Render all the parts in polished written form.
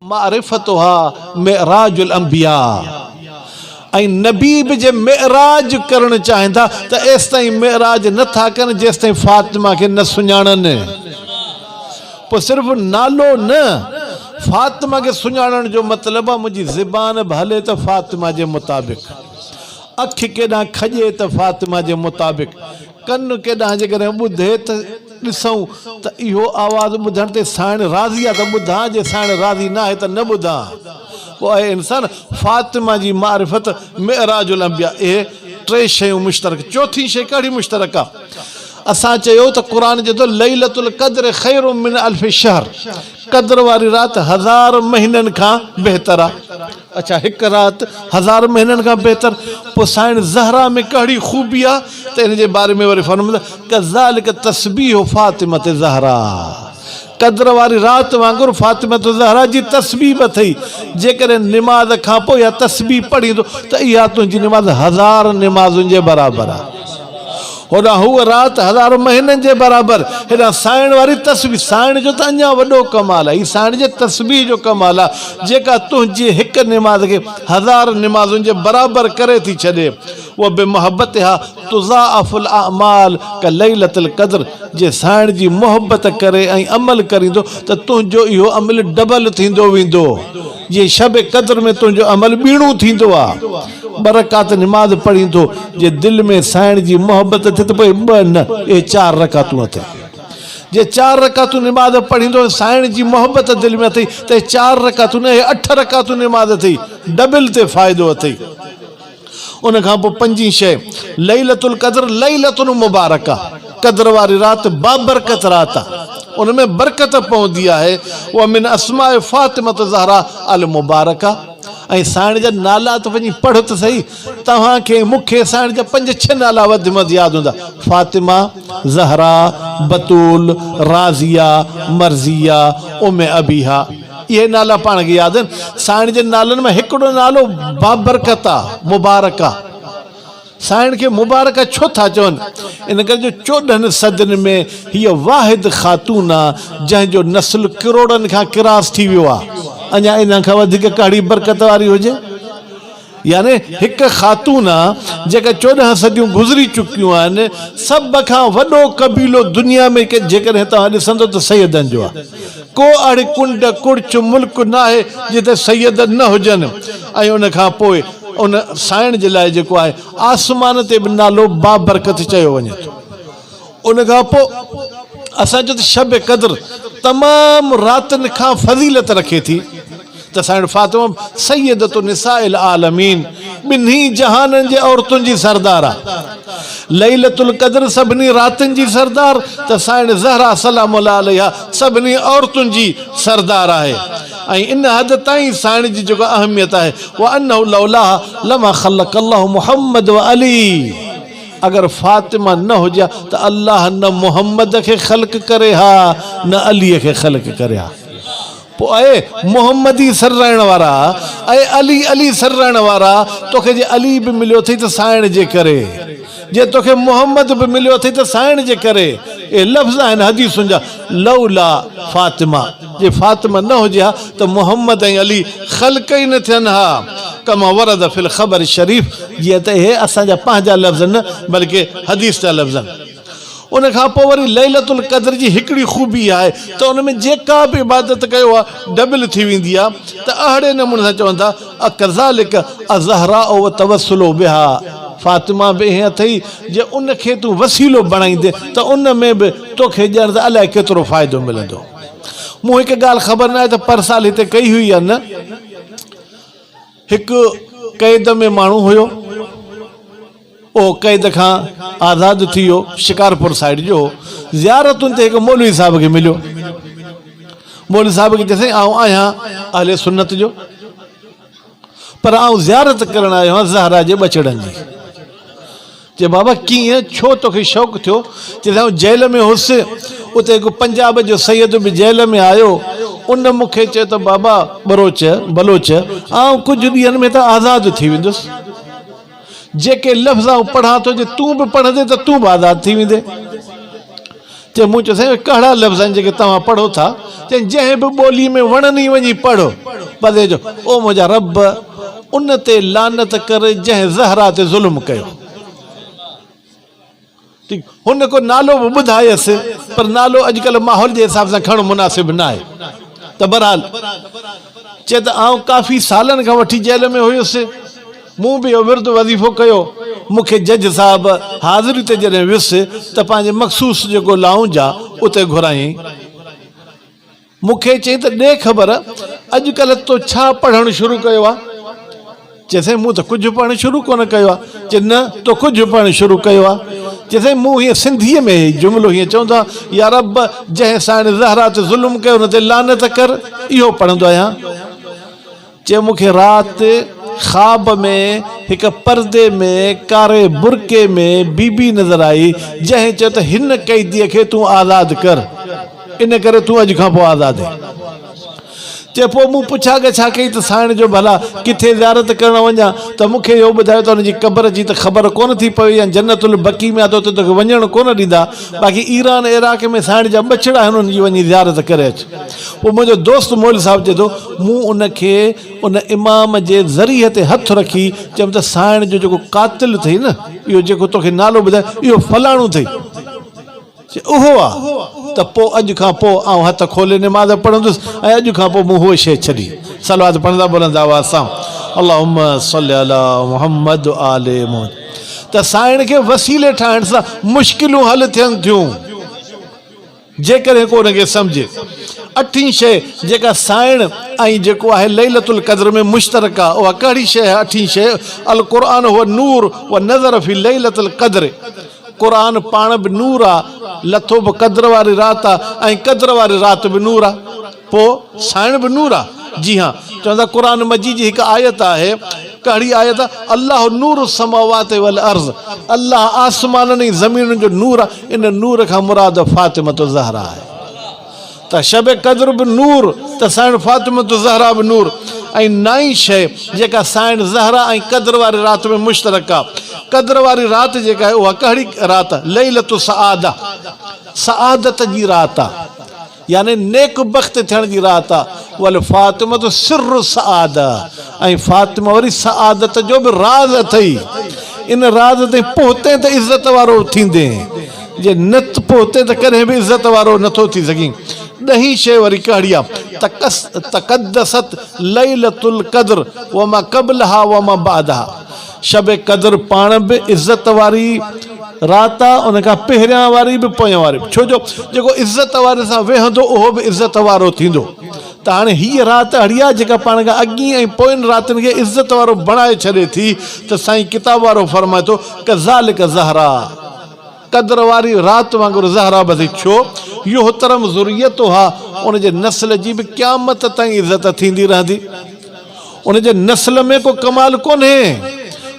मारिफतुहा मिअराजुल अंबिया ऐं नबी बि जे मिअराज करणु चाहिनि था त एसि ताईं मिअराज नथा कनि जेसि ताईं फातिमा खे न सुञाणनि। पोइ सिर्फ़ु नालो न, फातिमा खे सुञाणण जो मतिलबु आहे मुंहिंजी ज़बान बि हले त फातिमा जे मुताबिक़, अखि केॾांहुं खॼे त फातिमा जे मुताबिक़, कन केॾांहुं जेकॾहिं ॿुधे त ॾिसूं त इहो आवाज़ु ॿुधण ते साइण राज़ी आहे त ॿुधां, जे साइण राज़ी न आहे त न ॿुधां। पोइ आहे इंसान फातिमा जी मारिफत मिअराजुल अंबिया, इहे टे शयूं मुश्तरक। चौथी शइ कहिड़ी मुश्तरक आहे? असां चयो त क़ुर चए थो लैलतुल क़द्र खैरुम मिन अल्फि शहर, क़द्र वारी राति 1000 महीननि खां बहितर आहे। अच्छा, हिकु राति 1000 महीननि खां बहितर। पोइ साइण ज़हरा में कहिड़ी ख़ूबी आहे त इन जे बारे में वरी फरमाईंदा कज़ालिक तस्बीह फातिमत ज़हरा, क़द्र वारी राति वांगुरु फातिमत ज़हरा जी तस्बीह बि अथई। जेकॾहिं निमाज़ खां पोइ इहा तस्बीह पढ़ींदो त इहा तुंहिंजी निमाज़ 1000 निमाज़ुनि जे बराबरि आहे। होॾां हूअ राति 1000 महीननि जे बराबरि। हेॾां साइण वारी तस्बीह, साइण जो त अञा वॾो कमाल आहे, हीअ साइण जे तस्बीह जो कमाल आहे जेका तुंहिंजी हिकु निमाज़ खे 1000 निमाज़ुनि जे बराबरि करे थी छॾे। उहा बि मोहबत हा तुज़ाअफुल अमाल क लैलतुल क़द्र, जे साइण जी मोहबत करे ऐं अमल करींदो त तुंहिंजो इहो अमल डबल थींदो वेंदो। जीअं शब क़द्र में तुंहिंजो अमल ॿीणो थींदो आहे। बरकात निमाज़ पढ़ींदो, जे दिलि में साइण जी मोहबत थिए त पोइ 2 न, इहे 4 रकातूं अथई। जे 4 रकातूं निमाज़ पढ़ींदो, साइण जी मोहबत दिलि में अथई त 4 रकातूं न, 8 रकातूं निमाज़ अथई, डबल ते फ़ाइदो अथई। उन खां पोइ 5हीं शइ लैलतुल क़द्र लैलतुन मुबारका, क़द्र वारी राति बाबरकत राति आहे, उन में बरकत पवंदी आहे। उहा मिन अस्माए फातिमत ज़हरा अल मुबारका। ऐं साइण जा नाला त वञी पढ़ो त सही, तव्हांखे मूंखे साइण जा 5-6 नाला वधि में वधि यादि हूंदा, फातिमा, ज़हरा, बतूल, राज़िया, मर्ज़िया, उम्मे अबीहा, इहे नाला पाण खे यादि आहिनि। साइण जे नालनि में हिकिड़ो नालो बाबरकत आहे, मुबारक आहे। साइण खे मुबारक छो था चवनि? इन करे जो 14 सदियुनि में हीअ वाहिद ख़ातून आहे जंहिंजो नस्ल करोड़नि खां किरास थी वियो आहे। अञा इन खां वधीक कहिड़ी बरकत वारी हुजे? यानी हिकु ख़ातून आहे जेका 14 सदियूं गुज़री चुकियूं आहिनि। सभ खां वॾो कबीलो दुनिया में जेकॾहिं तव्हां ॾिसंदो त सैयदनि जो आहे। को अहिड़ी कुंड कुड़च मुल्क न आहे जिते सैयद न हुजनि। ऐं उन खां पोइ उन साइण जे लाइ जेको आहे आसमान ते बि नालो बाबरकत चयो वञे थो। उन खां पोइ असां चयो त शब क़द्र तमामु रातिनि खां फज़ीलत रखे थी त साइण फातिमा सैयदतु निसाइल आलमीन, ॿिन्ही जहाननि जे औरतुनि जी सरदार आहे। लैलतुल क़द्र सभिनी रातिनि जी सरदार, त साइण ज़हरा सलामुल्लाह अलैहा सभिनी औरतुनि जी सरदार आहे। ऐं इन हद ताईं साइण जी जेका अहमियत आहे उहा अन्नहु लौलाह लमा ख़लक़ल्लाहु मुहम्मद व अली, अगर फातिमा न हुजे त अल्लाह न मोहम्मद खे ख़ल्क़ करे हा न अलीअ खे ख़ल्क़ करे हा। पोइ आहे मोहम्मदी सर रहण वारा ऐं अली सर रहण वारा। तोखे जे अली बि मिलियो अथई त साइण जे करे, जे तोखे मोहम्मद बि मिलियो अथई त साइण जे करे। ए लफ़्ज़ आहिनि हदीसुनि जा, लौला फातिमा, जे फातिमा न हुजे हा त मोहम्मद ऐं अली ख़ल्क़ ई न थियनि हा। कमा वरद फिल ख़बर शरीफ़, जीअं त इहे असांजा पंहिंजा लफ़्ज़ न बल्कि हदीस जा लफ़्ज़ आहिनि। उन खां पोइ वरी लैलतुल क़द्र जी हिकिड़ी ख़ूबी आहे त उन में जेका बि इबादत कयो आहे डबल थी वेंदी आहे। त अहिड़े नमूने सां चवनि था अकज़ालिक अज़हरा ओ तवसुलो बिहा, फातिमा बि ईअं अथई जे उनखे तूं वसीलो बणाईंदे त उन में बि तोखे ॼण त अलाए केतिरो फ़ाइदो मिलंदो। मूं हिकु ॻाल्हि ख़बर न आहे त पर साल हिते कई हुई या न। हिकु क़ैद में माण्हू हुयो, उहो क़ैद खां आज़ादु थी वियो, शिकारपुर साइड जो। ज़ियारतुनि ते हिकु मौलवी साहिब खे मिलियो। मौलवी साहिब खे चयईं आउं आहियां अहले सुन्नत जो, पर आउं ज़ियारत करणु आयो आहियां ज़हरा जे ॿचड़नि जी। चए बाबा कीअं, छो तोखे शौक़ु थियो? चए आउं जेल में हुउसि, उते हिकु पंजाब जो सैयद बि जेल में आयो। उन मूंखे चयो त बाबा बलोच आउं कुझु ॾींहंनि में त आज़ादु थी वेंदुसि। जेके लफ़्ज़ आउं पढ़ां थो, जे तूं बि पढ़ंदे त तूं बि आज़ादु थी वेंदे। चे मूं चयोसीं कहिड़ा लफ़्ज़ आहिनि जेके तव्हां पढ़ो था, चई जंहिं बि ॿोली में वणनी वञी पढ़ो भले जो ओ मुंहिंजा रब उन ते लानत कर जंहिं ज़हरा ते ज़ुल्म कयो। ठीकु, हुन को नालो बि ॿुधायसि पर नालो अॼुकल्ह माहौल जे हिसाब सां खणणु मुनासिब न आहे। त बहरहाल चए त आउं काफ़ी सालनि खां वठी जेल में हुयुसि, मूं बि इहो विर्द वज़ीफ़ो कयो। मूंखे जज साहब हाज़िरी ते जॾहिं वियुसि त पंहिंजे मख़सूस जेको लाउंज आहे उते घुरायईं। मूंखे चई त ॾे ख़बर अॼुकल्ह तो छा पढ़णु शुरू कयो आहे? चइसि मूं त कुझु पढ़णु शुरू कोन कयो आहे। चए न तो कुझु पढ़णु शुरू कयो आहे। चइसि मूं हीअं सिंधीअ में जुमिलो हीअं चवंदो आहे, या रब जंहिं साण ज़हरा ते ज़ुल्म कयो हुन ते लानत कर, इहो पढ़ंदो आहियां। चए मूंखे राति ख़्वाब में हिकु परदे में कारे बुरके में बीबी नज़र आई जंहिं चयो त हिन कैदीअ खे तूं आज़ादु कर, इन करे तूं अॼु खां पोइ आज़ादु आहे। चए पोइ मूं पुछा गछा कई त साइण जो भला किथे ज़ियारत करणु वञा, त मूंखे इहो ॿुधायो त हुनजी क़बर जी त ख़बर कोन थी पई या जन्नतुल बकी में आहे त उते तोखे वञणु कोन ॾींदा, बाक़ी ईरान इराक में साइण जा ॿचिड़ा आहिनि हुनजी वञी ज़ियारत करे अचु। पोइ मुंहिंजो दोस्त मोल साहिबु चए थो मूं उनखे उन इमाम जे ज़रिए ते हथु रखी चयमि त साइण जो जेको कातिल अथई न, इहो जेको तोखे नालो ॿुधाए इहो फलाणो अथई, उहो आहे। त पोइ अॼु खां पोइ आउं हथ खोले निमाज़ पढ़ंदुसि ऐं अॼु खां पोइ मूं उहो शइ छॾी। सलवात पढ़ंदा बोलंदा आवाज़ सां अल्लाहुम्मा सल्ली अला मुहम्मद आले मोहम्मद। त साइण खे वसीले ठाहिण सां मुश्किलूं हल थियनि थियूं जेकॾहिं को हुनखे सम्झे। अठी शइ जेका साइण ऐं जेको आहे लैलतुल क़द्र में मुश्तरक आहे, उहा कहिड़ी शइ आहे? अठी शइ अल क़ुरान हुआ नूर व नज़र फी लैलतुल क़द्र। क़ुरान पाण बि नूर आहे, लथो बि क़द्र वारी राति आहे ऐं क़द्र वारी राति बि नूर आहे, पोइ साइण बि नूर आहे। जी हाँ, चवंदा क़ुरान मजीद जी हिकु आयत आहे, कहिड़ी आयत आहे? अल्लाह नूर समावात वल अर्ज़, अल्लाह आसमाननि ऐं ज़मीन जो नूर आहे। इन नूर खां मुराद फातिमत ज़हरा आहे। त शब क़द्र बि नूर, त साइण फातिमत ज़हरा बि नूर। ऐं नाई शइ जेका साइण ज़हरा ऐं क़द्र वारी राति में मुश्तरक आहे, क़द्र वारी राति जेका आहे उहा कहिड़ी राति आहे? लैलतु सआदा, सआदत जी राति आहे, यानी नेक बख़्त थियण जी राति आहे। वल फातिमा तो सिर सआदा, ऐं फातिमा वरी सआदत जो बि राज़ अथई। इन राज़ ते पहुते त इज़त वारो थींदे, जे न पहुते त कॾहिं बि इज़त वारो नथो थी सघीं। ॾहीं शइ वरी कहिड़ी आहे? तक़द्दसत लैलतुल क़द्र वमा क़ब्लहा वमा बादहा। शब क़द्र पाण बि इज़त वारी राति आहे, उन खां पहिरियां वारी बि पोयां वारी बि, छो जो जेको इज़त वारे सां वेहंदो उहो बि इज़त वारो थींदो। त हाणे हीअ राति अहिड़ी आहे जेका पाण खां अॻी ऐं पोयनि रातिनि खे इज़त वारो बणाए छॾे थी। त साईं किताब वारो फरमाए थो कज़ालिक ज़हरा, क़द्र वारी राति वांगुरु ज़हरा बि। छो? इहो तरम ज़ुरियत हा, उनजे नस्ल जी बि क़यामत ताईं इज़त थींदी रहंदी। उनजे नस्ल में को कमाल कोन्हे,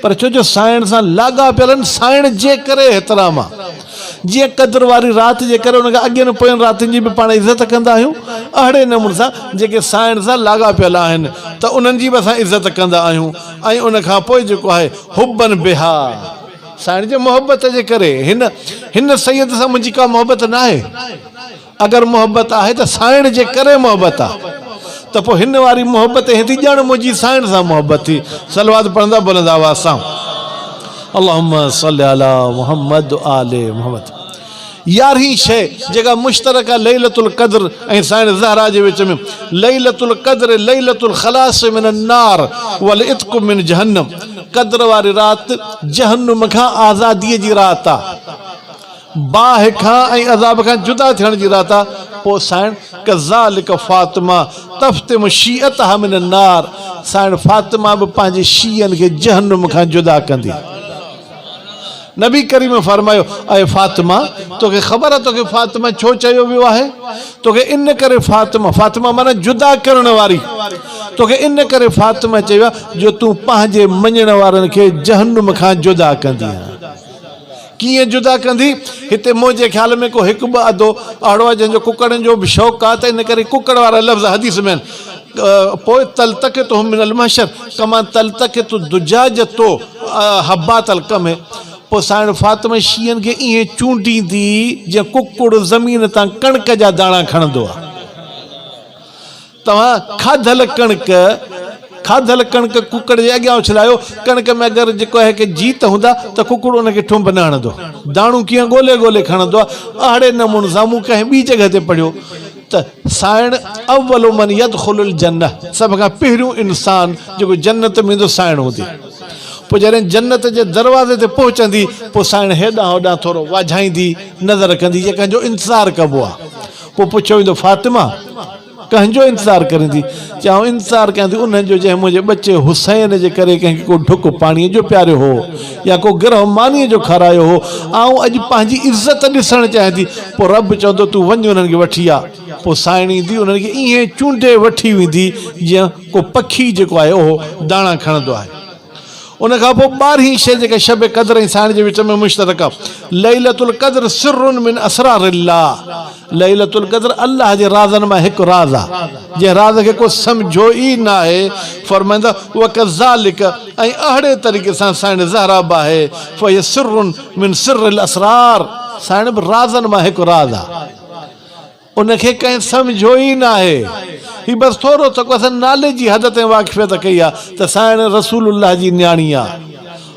पर छो जो साइण सां लाॻा पियल आहिनि, साइण जे करे एतिराम आहे। जीअं क़द्र वारी राति जे करे उनखां अॻियनि पोयनि रातिनि जी बि पाण इज़त कंदा आहियूं, अहिड़े नमूने सां जेके साइण सां लाॻा पियल आहिनि त उन्हनि जी बि असां इज़त कंदा आहियूं। ऐं उनखां पोइ जेको आहे हुबन बिहा, साइण जे मोहबत जे करे। हिन सैयद सां मुंहिंजी का मोहबत न आहे, अगरि मोहबत आहे त साइण जे करे मोहबत आहे। त पोइ हिन वारी मोहबत हेॾी ॼण मुंहिंजी साइण सां मोहबत थी। सलवात पढ़ंदा बोलंदा आवाज़ सां अल्लाहुम्मा सल्ली अला मुहम्मद आले मुहम्मद। यारहीं शइ जेका मुश्तरक आहे लैलतुल क़द्र ऐं साइण ज़हरा जे विच में, लैलतुल क़द्र लैलतुल खलास मिन अन्नार वल इत्क़ मिन जहन्नम। क़द्र वारी राति जहन्नुम खां आज़ादीअ जी राति आहे, बाहि खां ऐं अज़ाब खां जुदा थियण जी राति आहे। पोइ साइण कज़ालिक फातिमा तफ़्तिम शीअतहा मिन अन्नार, साइण फातिमा बि पंहिंजे शीअनि खे जहन्नुम खां जुदा कंदी। नबी करीम फरमायो अय फातिमा, तोखे ख़बर आहे तोखे फातिमा छो चयो वियो आहे? तोखे इन करे फातिमा, फातिमा माना जुदा करण वारी, तोखे इन करे फातिमा चयो आहे जो तूं पंहिंजे मञण वारनि खे जहन्नुम खां जुदा कंदी आहे। कीअं जुदा कंदी? हिते मुंहिंजे ख़्याल में को हिकु ॿ अधो अहिड़ो आहे जंहिंजो कुकड़नि जो बि शौक़ु आहे, त इन करे कुकड़ वारा लफ़्ज़ हदीस में आहिनि। पोइ तल तक तो मिनल महशर कमा तल तक तो दुजाज तो हब्बा तल कम है। पोइ साइण फातिमा शींहनि खे ईअं चूंडींदी जीअं कुकुड़ ज़मीन तां कणिक जा दाणा खणंदो आहे। तव्हां खाधल कणिक कुकड़ जे अॻियां उछलायो, कणिक में अगरि जेको आहे कि जीत हूंदा त कुकुड़ उनखे ठुंब न हणंदो, दाणू कीअं ॻोल्हे ॻोल्हे खणंदो आहे। अहिड़े नमूने सां मूं कंहिं ॿी जॻह ते पढ़ियो त साइण अव्वलु मन यदखुलुल जन्नह, सभ खां पहिरियों इंसान जेको जन्नत में ईंदो साइण हूंदी। पोइ जॾहिं जन्नत जे दरवाज़े ते पहुचंदी पोइ साइण हेॾां होॾां थोरो वाझाईंदी नज़र कंदी जे कंहिंजो इंतज़ारु कबो आहे। पोइ पुछियो वेंदो फातिमा कंहिंजो इंतज़ारु करींदी? चऊं इंतज़ारु कयां थी उन्हनि जो जंहिं मुंहिंजे बचे हुसैन जे करे कंहिंखे को ढुक पाणीअ जो पियारियो हो या को गिरह मानीअ जो खारायो हो, ऐं अॼु पंहिंजी इज़त ॾिसणु चाहियां थी। पोइ रब चवंदो तूं वञ उन्हनि खे वठी आ। पोइ साइण ईंदी उन्हनि खे ईअं चूंडे वठी वेंदी जीअं को पखी जेको आहे उहो दाणा खणंदो आहे। उन खां पोइ 12 शइ जेका शब क़द्र ऐं साइण जे विच में मुश्तरक आहे। लैलतुल क़द्र सिर्रुन मिन असरारिल्लाह, लैलतुल क़द्र अल्लाह जे राज़नि मां हिकु राज़ आहे जंहिं राज़ खे को सम्झो ई न आहे। फरमाईंदा वकज़ालिक, ऐं अहिड़े तरीक़े सां साइण ज़हरा बि आहे फ़हिय सिर्रुन मिन सिर्रिल असरार, साइण बि राज़नि मां हिकु राज़ आहे, उनखे कंहिं सम्झो ई न आहे। ही बसि थोरो सो असां नाले जी हद ते वाक़िफ़ियत कई आहे त साइण रसूलुल्लाह जी न्याणी आहे।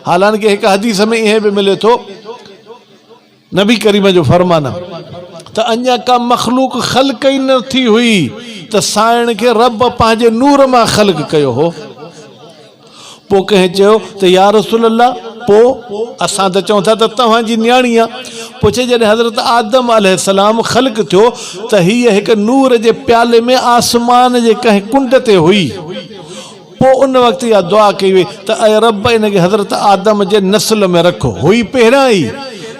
हालांकि हिकु हदीस में ईअं बि मिले थो, नबी करीम जो फरमान त अञा का मख़लूक ख़ल्क़ ई न थी हुई त साइण खे रब पंहिंजे नूर मां ख़ल्क़ कयो हो। पोइ कंहिं चयो त या रसूलल्लाह, पोइ असां त चऊं था त तव्हांजी न्याणी आहे। पुछे जॾहिं हज़रत आदम अलैहिस्सलाम ख़ल्क़ थियो त हीअ हिकु नूर जे प्याले में आसमान जे कंहिं कुंड ते हुई। पोइ उन वक़्तु इहा दुआ कई वई त अय रब इनखे हज़रत आदम जे नस्ल में रखो। हुई पहिरियां ई,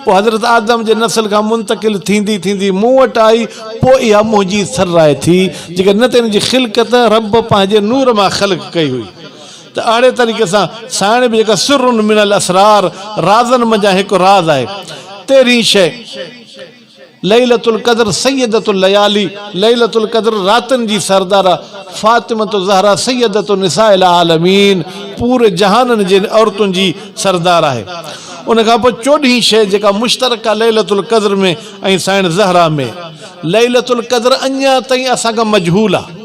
पोइ हज़रत आदम जे नस्ल खां मुंतकिल थींदी थींदी मूं वटि आई, पोइ इहा मुंहिंजी सर्राए थी जेका न त हिनजी ख़िलक़त रब पंहिंजे नूर मां ख़ल्क़ कई हुई। त अहिड़े तरीक़े सां साइण बि जेका सिर्रुन मिनल असरार, राज़नि मंझां हिकु राज़ आहे। 13 शइ लैलतुल क़द्र सैयदतुल लयाली, लैलतुल क़द्र रातनि जी सरदार आहे। फातिमतु ज़हरा सैयदतु निसाइल आलमीन, पूरे जहाननि जे औरतुनि जी सरदार आहे। उन खां पोइ 14 शइ जेका मुश्तरक आहे लैलतुल क़द्र में ऐं साइण ज़हरा में। लैलतुल क़द्र अञा ताईं असांखां मजहूल आहे,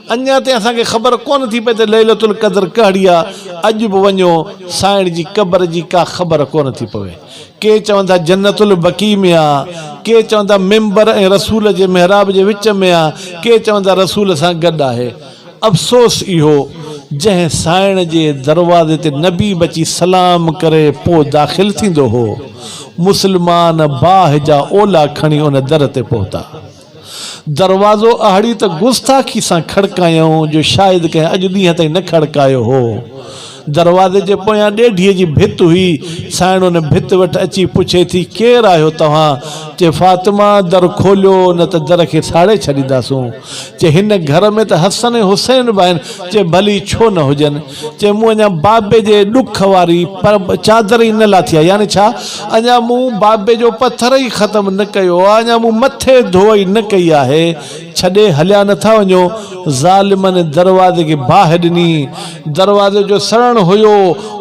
अञा ताईं असांखे ख़बर कोन थी पई त लैलतुल क़द्र कहिड़ी आहे। अॼु बि वञो साइण जी क़ब्र जी का ख़बर कोन थी पवे। के चवंदा जन्नतुल बकी में आहे, के चवंदा मिंबर ऐं रसूल जे महराब जे विच में आहे, के चवंदा रसूल सां गॾु आहे। अफ़सोस इहो जंहिं साइण जे दरवाज़े ते नबी बची सलाम करे पोइ दाख़िल थींदो हो, मुस्लमान बाह जा ओला खणी उन दर ते पहुता। दरवाज़ो अहिड़ी त गुस्ताखी सां खड़कायूं जो शायदि कंहिं अॼु ॾींहं ताईं न खड़कायो हो। दरवाज़े जे पोयां ॾेढीअ जी भित हुई। साइण उन भित वटि अची पुछे थी केरु आहियो तव्हां? चे फातिमा दर खोलियो न त दर खे साड़े छॾींदासूं। चे हिन घर में त हसन ऐं हुसैन बि आहिनि। चे भली छो न हुजनि। चे मूं अञा बाबे जे ॾुख वारी पर चादर ई न लाथी आहे, यानी छा अञा मूं बाबे जो पथर ई ख़तमु न कयो आहे, अञा मूं मथे धोई न कई आहे। छॾे हलिया नथा वञो। ज़ालिमनि दरवाज़े खे बाहि ॾिनी। दरवाज़े जो सड़णु हुयो,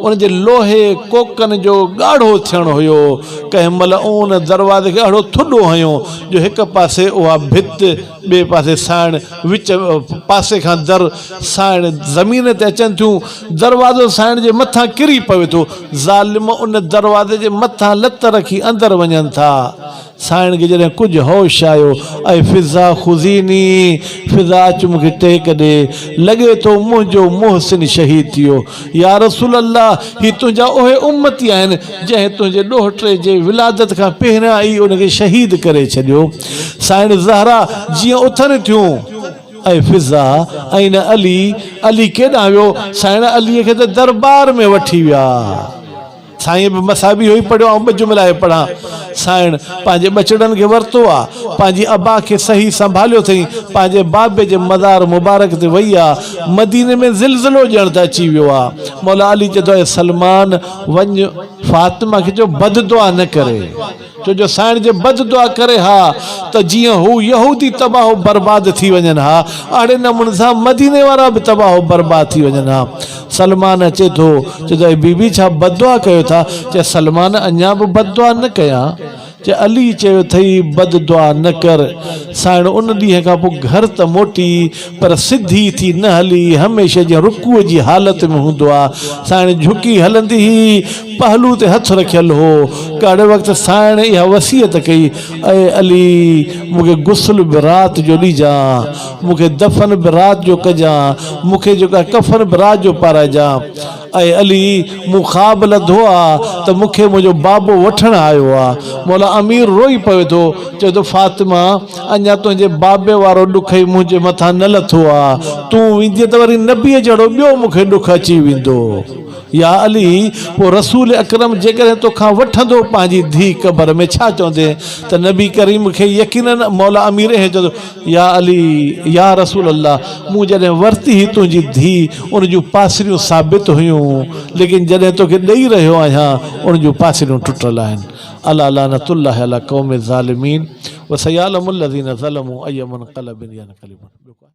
उनजे लोहे कोकनि जो ॻाढ़ो थियणु हुयो। कंहिं महिल उन दरवाज़े खे अहिड़ो थुॾो हयो जो हिकु पासे उहा भित, ॿिए पासे साइण, विच पासे खां दर साइण ज़मीन ते अचनि थियूं। दरवाज़ो साइण जे मथां किरी पवे थो। ज़ालिम उन दरवाज़े जे मथां लत रखी अंदरि वञनि था। साइण खे जॾहिं कुझु होश आयो, ऐं फिज़ा खुज़ीनी, फिज़ा अच मूंखे टेक ॾे, लॻे थो मुंहिंजो मुहसिन शहीद थियो। या रसूल अल्लाह, ही तुंहिंजा उहे उम्मती आहिनि जंहिं तुंहिंजे ॾोहिटे जे विलादत खां पहिरियां ई उनखे शहीद करे छॾियो। साइण ज़हरा जीअं उथनि थियूं, ऐं फिज़ा ऐं न अली, अली केॾां वियो? साइण अलीअ खे त दरबार में वठी विया। साईं बि मसाबी हुई पढ़ियो ऐं ॿ जुमिला पढ़ा। साइण पंहिंजे ॿचड़नि खे वरितो आहे, पंहिंजी अबा खे सही संभालियो अथई, पंहिंजे बाबे जे मज़ार मुबारक ते वई आहे। मदीने में ज़िलज़िलो ॼण त अची वियो आहे। मौला अली चए थो सलमान वञ, फातिमा खे चओ बददुआ न करे, छो जो साईं जे बद दुआ करे हा त जीअं हू यहूदी तबाह बर्बाद थी वञनि हा अहिड़े नमूने सां मदीने वारा बि तबाह बर्बाद थी वञनि हा। सलमान अचे थो चए थो बीबी छा बददुआ कयो था? चए सलमान अञा बि बददुआ न कयां। जे अली चयो अथई बद दुआ न कर। साईं उन ॾींहं खां पोइ घर त मोटी पर सिधी थी न हली, हमेशह जीअं रुकूअ जी हालत में हूंदो आहे। साईं झुकी हलंदी ही पहलू ते हथ रखियल हो। कहिड़े वक़्तु साईं इहा वसीयत कई, ऐं अली मूंखे गुस्ल बि राति जो ॾिजां, मूंखे दफ़न बि राति जो कजां, मूंखे जेका कफ़न बि राति जो पाराइजां। ऐं अली मूं ख़्वाब लधो आहे त मूंखे मुंहिंजो बाबो वठणु आयो आहे। मौला अमीर रोई पियो थो, चए थो फातिमा अञा तुंहिंजे बाबे वारो ॾुख ई मुंहिंजे मथां न लथो आहे, तूं वेंदीअ त वरी नबीअ जहिड़ो ॿियो मूंखे ॾुख अची वेंदो। या अली पोइ रसूल अकरम जेकॾहिं तोखां वठंदो पंहिंजी धीउ क़बर में छा चवंदे त नबी करीम मूंखे यकीनन मौला अमीर इहे चवंदो या अली या रसूल अल्लाह मूं जॾहिं वरिती ही तुंहिंजी धीउ उन जूं पासरियूं साबित हुयूं, लेकिन जॾहिं तोखे ॾेई रहियो आहियां उन जूं पासरियूं टुटल आहिनि। अला लानतुल्लाह अला क़ौम ज़ालिमीन व सयालमुल लज़ीना ज़लमू अय्युम मुनक़लबिन यनक़लिबून।